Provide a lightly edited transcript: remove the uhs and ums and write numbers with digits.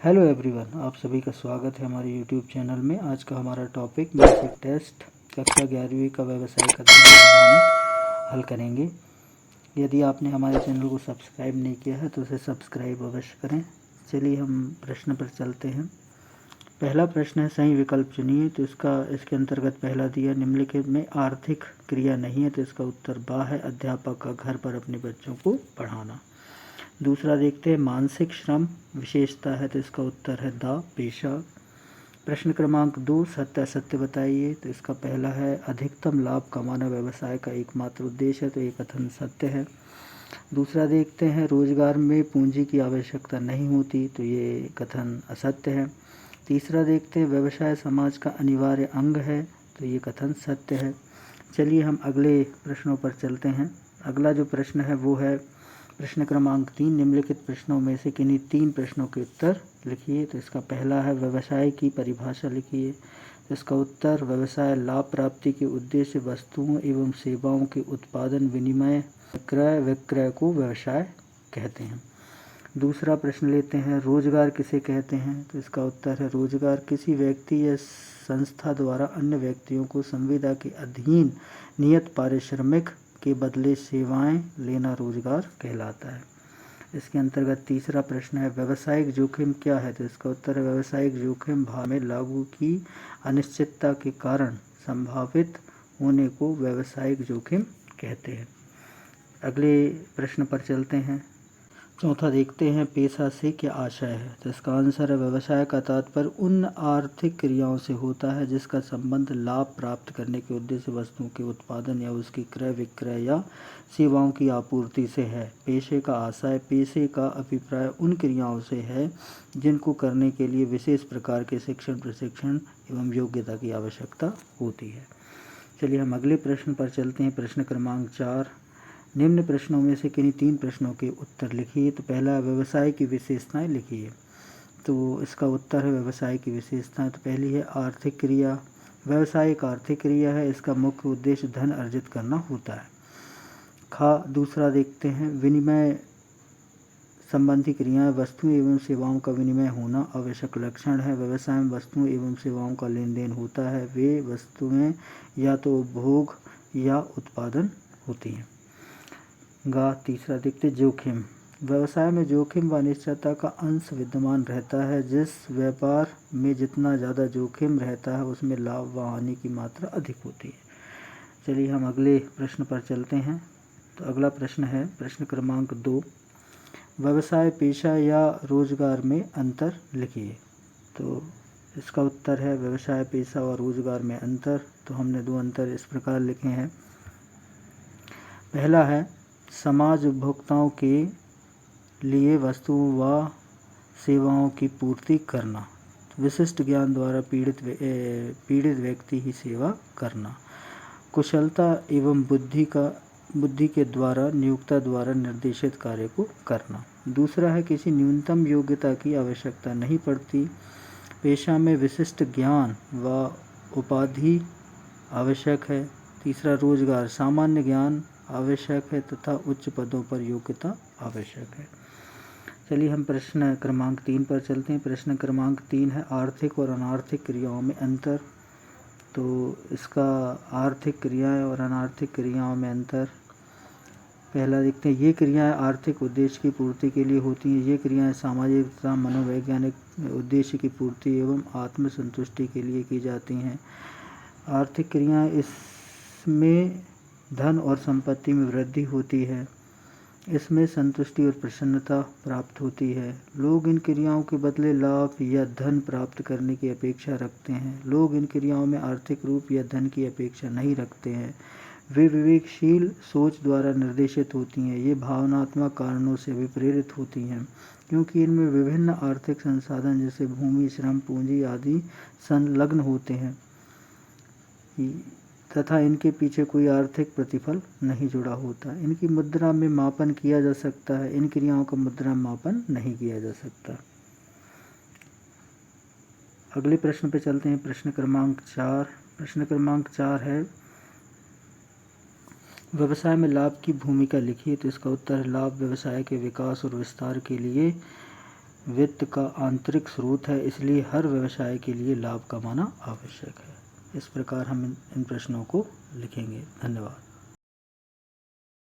Hello everyone, आप सभी का स्वागत है हमारे यूट्यूब चैनल में। आज का हमारा टॉपिक बेसिक टेस्ट कक्षा 11वीं का व्यवसायिक अध्ययन हम हल करेंगे। यदि आपने हमारे चैनल को सब्सक्राइब नहीं किया है तो उसे सब्सक्राइब अवश्य करें। चलिए हम प्रश्न पर चलते हैं। पहला प्रश्न है, सही विकल्प चुनिए। तो इसके अंतर्गत पहला दिया, निम्नलिखित में आर्थिक क्रिया नहीं है, तो इसका उत्तर बा है, अध्यापक का घर पर अपने बच्चों को पढ़ाना। दूसरा देखते हैं, मानसिक श्रम विशेषता है, तो इसका उत्तर है दा, पेशा। प्रश्न क्रमांक 2, सत्य असत्य बताइए। तो इसका पहला है, अधिकतम लाभ कमाना व्यवसाय का एकमात्र उद्देश्य है, तो ये कथन सत्य है। दूसरा देखते हैं, रोजगार में पूंजी की आवश्यकता नहीं होती, तो ये कथन असत्य है। तीसरा देखते हैं, व्यवसाय समाज का अनिवार्य अंग है, तो ये कथन सत्य है। चलिए हम अगले प्रश्नों पर चलते हैं। अगला जो प्रश्न है वो है प्रश्न क्रमांक 3, निम्नलिखित प्रश्नों में से किन्हीं 3 प्रश्नों के उत्तर लिखिए। तो इसका पहला है, व्यवसाय की परिभाषा लिखिए। तो इसका उत्तर, व्यवसाय लाभ प्राप्ति के उद्देश्य वस्तुओं एवं सेवाओं के उत्पादन, विनिमय, क्रय विक्रय को व्यवसाय कहते हैं। दूसरा प्रश्न लेते हैं, रोजगार किसे कहते हैं। तो इसका उत्तर है, रोजगार किसी व्यक्ति या संस्था द्वारा अन्य व्यक्तियों को संविदा के अधीन नियत पारिश्रमिक के बदले सेवाएं लेना रोजगार कहलाता है। इसके अंतर्गत तीसरा प्रश्न है, व्यावसायिक जोखिम क्या है। तो इसका उत्तर है, व्यावसायिक जोखिम भाव में लागू की अनिश्चितता के कारण संभावित होने को व्यावसायिक जोखिम कहते हैं। अगले प्रश्न पर चलते हैं। चौथा देखते हैं, पेशा से क्या आशय है। तो इसका आंसर है, व्यवसाय का तात्पर्य उन आर्थिक क्रियाओं से होता है जिसका संबंध लाभ प्राप्त करने के उद्देश्य वस्तुओं के उत्पादन या उसकी क्रय विक्रय या सेवाओं की आपूर्ति से है। पेशे का आशय, पेशे का अभिप्राय उन क्रियाओं से है जिनको करने के लिए विशेष प्रकार के शिक्षण, प्रशिक्षण एवं योग्यता की आवश्यकता होती है। चलिए हम अगले प्रश्न पर चलते हैं। प्रश्न क्रमांक 4, निम्न प्रश्नों में से किन्हीं 3 प्रश्नों के उत्तर लिखिए। तो पहला, व्यवसाय की विशेषताएं लिखिए। तो इसका उत्तर है, व्यवसाय की विशेषताएं। तो पहली है, आर्थिक क्रिया। व्यवसाय एक आर्थिक क्रिया है, इसका मुख्य उद्देश्य धन अर्जित करना होता है। दूसरा देखते हैं, विनिमय संबंधी क्रियाएं, वस्तुओं एवं सेवाओं का विनिमय होना आवश्यक लक्षण है। व्यवसाय में वस्तुओं एवं सेवाओं का लेन देन होता है। वे वस्तुएं या तो उपभोग या उत्पादन होती हैं। तीसरा देखते, जोखिम। व्यवसाय में जोखिम व अनिश्चितता का अंश विद्यमान रहता है। जिस व्यापार में जितना ज़्यादा जोखिम रहता है उसमें लाभ व हानि की मात्रा अधिक होती है। चलिए हम अगले प्रश्न पर चलते हैं। तो अगला प्रश्न है, प्रश्न क्रमांक 2, व्यवसाय, पेशा या रोजगार में अंतर लिखिए। तो इसका उत्तर है, व्यवसाय, पेशा और रोजगार में अंतर। तो हमने 2 अंतर इस प्रकार लिखे हैं। पहला है, समाज उपभोक्ताओं के लिए वस्तुओं व सेवाओं की पूर्ति करना। विशिष्ट ज्ञान द्वारा पीड़ित व्यक्ति ही सेवा करना। कुशलता एवं बुद्धि के द्वारा नियोक्ता द्वारा निर्देशित कार्य को करना। दूसरा है, किसी न्यूनतम योग्यता की आवश्यकता नहीं पड़ती। पेशा में विशिष्ट ज्ञान व उपाधि आवश्यक है। तीसरा, रोजगार, सामान्य ज्ञान आवश्यक है तथा उच्च पदों पर योग्यता आवश्यक है। चलिए हम प्रश्न क्रमांक 3 पर चलते हैं। प्रश्न क्रमांक 3 है, आर्थिक और अनार्थिक क्रियाओं में अंतर। तो इसका आर्थिक क्रियाएं और अनार्थिक क्रियाओं में अंतर। पहला देखते हैं, ये क्रियाएं आर्थिक उद्देश्य की पूर्ति के लिए होती हैं। ये क्रियाएं सामाजिक तथा मनोवैज्ञानिक उद्देश्य की पूर्ति एवं आत्मसंतुष्टि के लिए की जाती हैं। आर्थिक क्रियाएं, इसमें धन और संपत्ति में वृद्धि होती है। इसमें संतुष्टि और प्रसन्नता प्राप्त होती है। लोग इन क्रियाओं के बदले लाभ या धन प्राप्त करने की अपेक्षा रखते हैं। लोग इन क्रियाओं में आर्थिक रूप या धन की अपेक्षा नहीं रखते हैं। वे विवेकशील सोच द्वारा निर्देशित होती हैं। ये भावनात्मक कारणों से भी प्रेरित होती हैं, क्योंकि इनमें विभिन्न आर्थिक संसाधन जैसे भूमि, श्रम, पूंजी आदि संलग्न होते हैं तथा इनके पीछे कोई आर्थिक प्रतिफल नहीं जुड़ा होता। इनकी मुद्रा में मापन किया जा सकता है। इन क्रियाओं का मुद्रा मापन नहीं किया जा सकता। अगले प्रश्न पे चलते हैं। प्रश्न क्रमांक 4। प्रश्न क्रमांक 4 है, व्यवसाय में लाभ की भूमिका लिखिए। तो इसका उत्तर है, लाभ व्यवसाय के विकास और विस्तार के लिए वित्त का आंतरिक स्रोत है, इसलिए हर व्यवसाय के लिए लाभ कमाना आवश्यक है। इस प्रकार हम इन प्रश्नों को लिखेंगे। धन्यवाद।